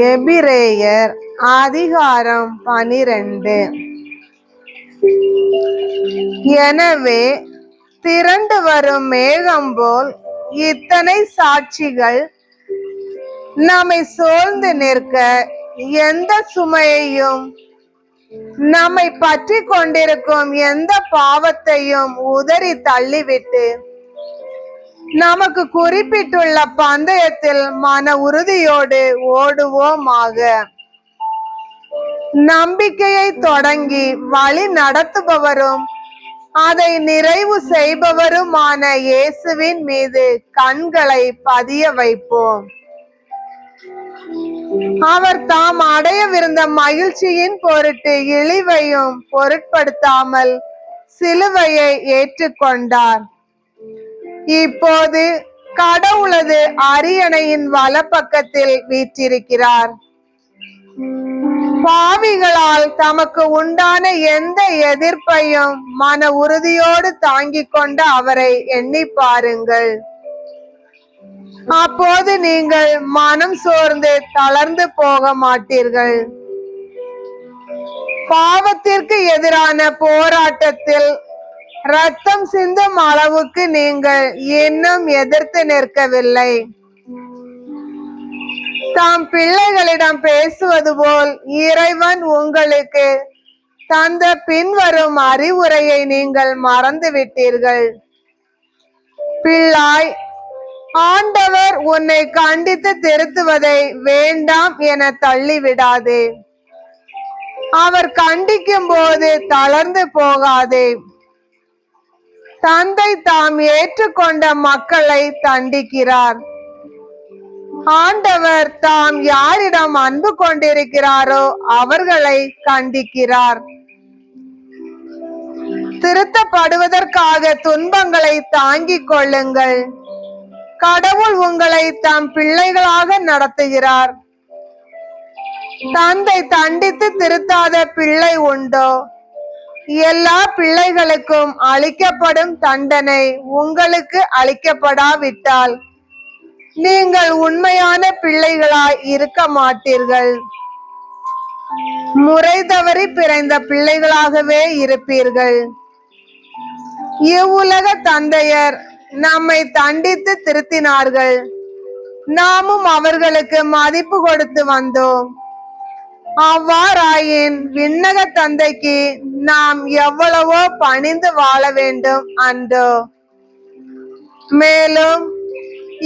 எபிரேயர் அதிகாரம் 12. எனவே திரண்டு வரும் மேகம் போல் இத்தனை சாட்சிகள் நம்மை சூழ்ந்து நிற்க, எந்த சுமையையும் நம்மை பற்றி கொண்டிருக்கும் எந்த பாவத்தையும் உதறி தள்ளிவிட்டு நமக்கு குறிப்பிட்டுள்ள பந்தயத்தில் மன உறுதியோடு ஓடுவோமாக. நம்பிக்கையை தொடங்கி வழி நடத்துபவரும் அதை நிறைவு செய்பவருமான இயேசுவின் மீது கண்களை பதிய வைப்போம். அவர் தாம் அடையவிருந்த மகிழ்ச்சியின் பொருட்டு இழிவையும் பொருட்படுத்தாமல் சிலுவையை ஏற்றுக்கொண்டார். இப்போது கடவுளது அரியணையின் வலப்பக்கத்தில் வீற்றிருக்கிறார். பாவிகளால் தமக்கு உண்டான எந்த எதிர்ப்பையும் மன உறுதியோடு தாங்கிக் கொண்ட அவரை எண்ணி பாருங்கள். அப்போது நீங்கள் மனம் சோர்ந்து தளர்ந்து போக மாட்டீர்கள். பாவத்திற்கு எதிரான போராட்டத்தில் ரத்தம் சிந்தும் அளவுக்கு நீங்கள் இன்னும் எதிர்த்து நிற்கவில்லை. தாம் பிள்ளைகளிடம் பேசுவது போல் இறைவன் உங்களுக்கு தந்த பின்வரும் அறிவுரையை நீங்கள் மறந்து விட்டீர்கள். பிள்ளாய், ஆண்டவர் உன்னை கண்டித்து திருத்துவதை வேண்டாம் என தள்ளிவிடாதே. அவர் கண்டிக்கும் போது தளர்ந்து போகாதே. தந்தை தாம் ஏற்றுக்கொண்ட மக்களை தண்டிக்கிறார். ஆண்டவர் தாம் யாரிடம் அன்பு கொண்டிருக்கிறாரோ அவர்களை கண்டிக்கிறார். திருத்தப்படுவதற்காக துன்பங்களை தாங்கிக் கொள்ளுங்கள். கடவுள் உங்களை தாம் பிள்ளைகளாக நடத்துகிறார். தந்தை தண்டித்து திருத்தாத பிள்ளை உண்டோ? எல்லா பிள்ளைகளுக்கும் அளிக்கப்படும் தண்டனை உங்களுக்கு அளிக்கப்படாவிட்டால் நீங்கள் உண்மையான பிள்ளைகளாய் இருக்க மாட்டீர்கள். முறை தவறி பிறந்த பிள்ளைகளாகவே இருப்பீர்கள். இவ்வுலக தந்தையர் நம்மை தண்டித்து திருத்தினார்கள். நாமும் அவர்களுக்கு மதிப்பு கொடுத்து வந்தோம். அவ்வாறாயின் விண்ணக தந்தைக்கு நாம் எவ்வளவோ பணிந்து வாழ வேண்டும் அன்றோ? மேலும்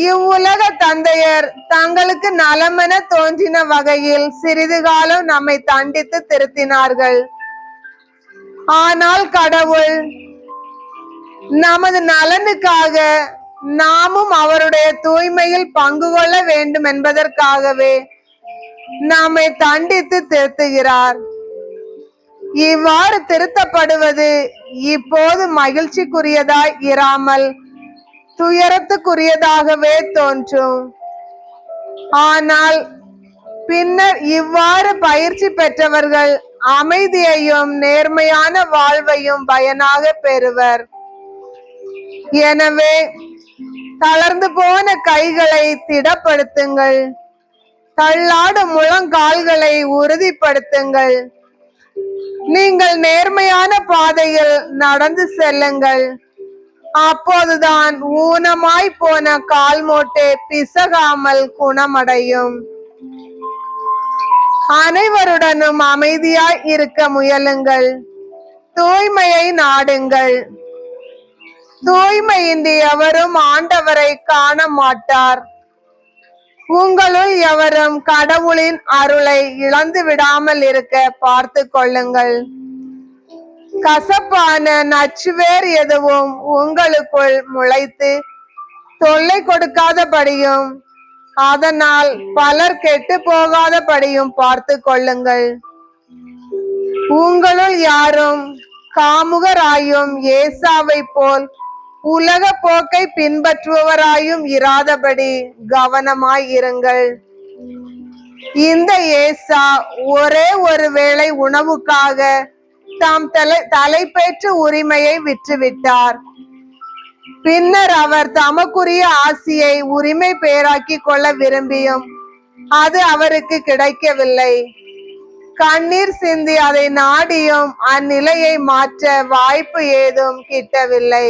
இவ்வுலக தந்தையர் தங்களுக்கு நலமென தோன்றின வகையில் சிறிது காலம் நம்மை தண்டித்து திருத்தினார்கள். ஆனால் கடவுள் நமது நலனுக்காக நாமும் அவருடைய தூய்மையில் பங்கு கொள்ள வேண்டும் என்பதற்காகவே நம்மை தண்டித்து திருத்துகிறார். இவ்வாறு திருத்தப்படுவது இப்போது மகிழ்ச்சிக்குரியதாய் இராமல் துயரத்துக்குரியதாகவே தோன்றும். ஆனால் பின்னர் இவ்வாறு பயிற்சி பெற்றவர்கள் அமைதியையும் நேர்மையான வாழ்வையும் பயனாக பெறுவர். எனவே தளர்ந்து போன கைகளை திடப்படுத்துங்கள். தள்ளாடும் முழங்கால்களை உறுதிப்படுத்துங்கள். நீங்கள் நேர்மையான பாதையில் நடந்து செல்லுங்கள். அப்போதுதான் ஊனமாய் போன கால் மூட்டை பிசகாமல் குணமடையும். அனைவருடனும் அமைதியாய் இருக்க முயலுங்கள். தூய்மையை நாடுங்கள். தூய்மையின்றி எவரும் ஆண்டவரை காண மாட்டார். உங்களுள் எவரும் கடவுளின் அருளை இழந்து விடாமல் இருக்க பார்த்து கொள்ளுங்கள். கசப்பான நச்சுவேர் எதுவும் உங்களுக்குள் முளைத்து தொல்லை கொடுக்காதபடியும் அதனால் பலர் கெட்டு போகாதபடியும் பார்த்து கொள்ளுங்கள். உங்களுள் யாரும் காமுகராயும் ஏசாவை போல் உலக போக்கை பின்பற்றுபவராயும் இராதபடி கவனமாய் இருங்கள். இந்த ஏசா ஒரே ஒரு வேளை உணவுக்காக தாம் தலைப்பேற்று உரிமையை விற்றுவிட்டார். பின்னர் அவர் தமக்குரிய ஆசியை உரிமை பேராக்கி கொள்ள விரும்பியும் அது அவருக்கு கிடைக்கவில்லை. கண்ணீர் சிந்தி அதை நாடியும் அந்நிலையை மாற்ற வாய்ப்பு ஏதும் கிட்டவில்லை.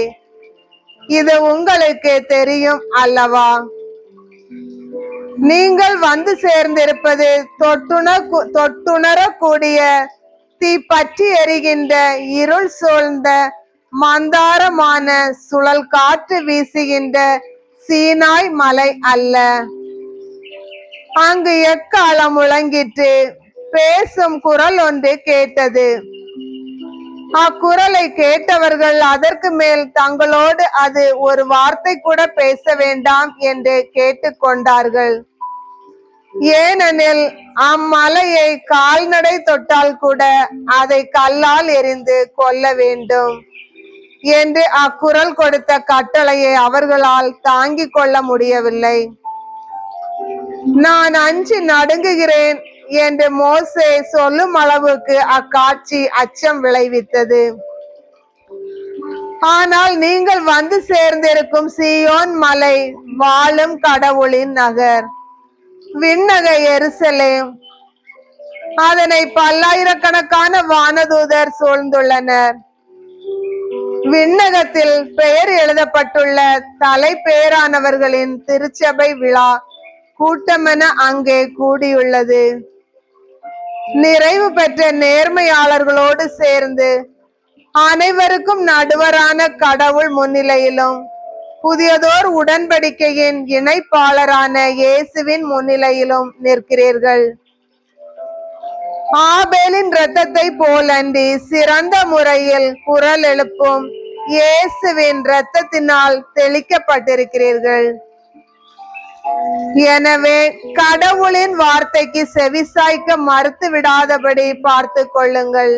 இது உங்களுக்கு தெரியும் அல்லவா? நீங்கள் வந்து சேர்ந்திருப்பது தொட்டுணரக்கூடிய தீ பற்றி எரிகின்ற இருள் சூழ்ந்த மந்தாரமான சுழல் காற்று வீசுகின்ற சீனாய் மலை அல்ல. அங்கு எக்காலம் முழங்கிற்று. பேசும் குரல் ஒன்று கேட்டது. அக்குரலை கேட்டவர்கள் அதற்கு மேல் தங்களோடு அது ஒரு வார்த்தை கூட பேச வேண்டாம் என்று கேட்டுக்கொண்டார்கள். ஏனெனில் அம்மலையை கால்நடை தொட்டால் கூட அதை கல்லால் எறிந்து கொல்ல வேண்டும் என்று அக்குரல் கொடுத்த கட்டளையை அவர்களால் தாங்கிக் கொள்ள முடியவில்லை. நான் அஞ்சி நடுங்குகிறேன் என்று மோசே சொல்லும் அளவுக்கு அக்காட்சி அச்சம் விளைவித்தது. ஆனால் நீங்கள் வந்து சேர்ந்திருக்கும் சீயோன் மலை வாழும் கடவுளின் நகர், விண்ணக எருசலேம். அதனை பல்லாயிரக்கணக்கான வானதூதர் சூழ்ந்துள்ளனர். விண்ணகத்தில் பெயர் எழுதப்பட்டுள்ள தலைப்பேரானவர்களின் திருச்சபை விழா கூட்டமென அங்கே கூடியுள்ளது. நிறைவு பெற்ற நேர்மையாளர்களோடு சேர்ந்து அனைவருக்கும் நடுவரான கடவுள் முன்னிலையிலும் புதியதோர் உடன்படிக்கையின் இணைப்பாளரான இயேசுவின் முன்னிலையிலும் நிற்கிறீர்கள். ஆபேலின் இரத்தத்தை போலன்றி சிறந்த முறையில் குரல் எழுப்பும் இயேசுவின் இரத்தத்தினால் தெளிக்கப்பட்டிருக்கிறீர்கள். எனவே கடவுளின் வார்த்தைக்கு செவிசாய்க்க மறுத்து விடாதபடி பார்த்து கொள்ளுங்கள்.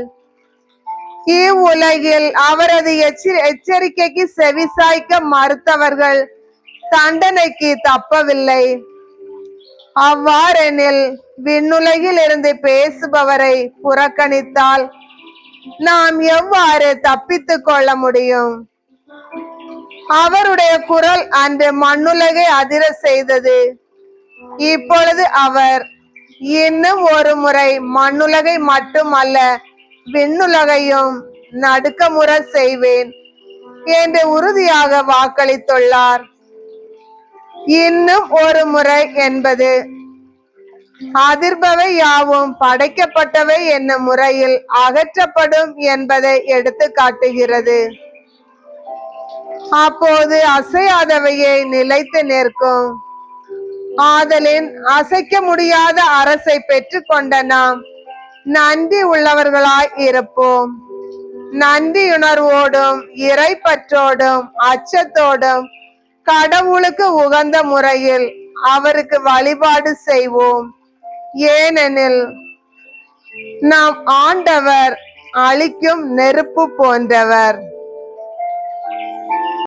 இவ்வுலகில் அவரது எச்சரிக்கைக்கு செவிசாய்க்க மறுத்தவர்கள் தண்டனைக்கு தப்பவில்லை. அவ்வாறெனில் விண்ணுலகில் இருந்து பேசுபவரை புறக்கணித்தால் நாம் எவ்வாறு தப்பித்துக் கொள்ள முடியும்? அவருடைய குரல் அன்று மண்ணுலகை அதிர செய்தது. இப்பொழுது அவர் இன்னும் ஒரு முறை மண்ணுலகை மட்டுமல்ல விண்ணுலகையும் நடுக்கமுற செய்வேன் என்று உறுதியாக வாக்களித்துள்ளார். இன்னும் ஒரு முறை என்பது அதிர்பவை யாவும் படைக்கப்பட்டவை என்னும் முறையில் அகற்றப்படும் என்பதை எடுத்து காட்டுகிறது. அப்போது அசையாதவையை நிலைத்து நிற்கும். ஆதலின் அசைக்க முடியாத அரசை பெற்றுக்கொண்ட நாம் நன்றி உள்ளவர்களாய் இருப்போம். நன்றியுணர்வோடும் இறைப்பற்றோடும் அச்சத்தோடும் கடவுளுக்கு உகந்த முறையில் அவருக்கு வழிபாடு செய்வோம். ஏனெனில் நாம் ஆண்டவர் அழிக்கும் நெருப்பு போன்றவர்.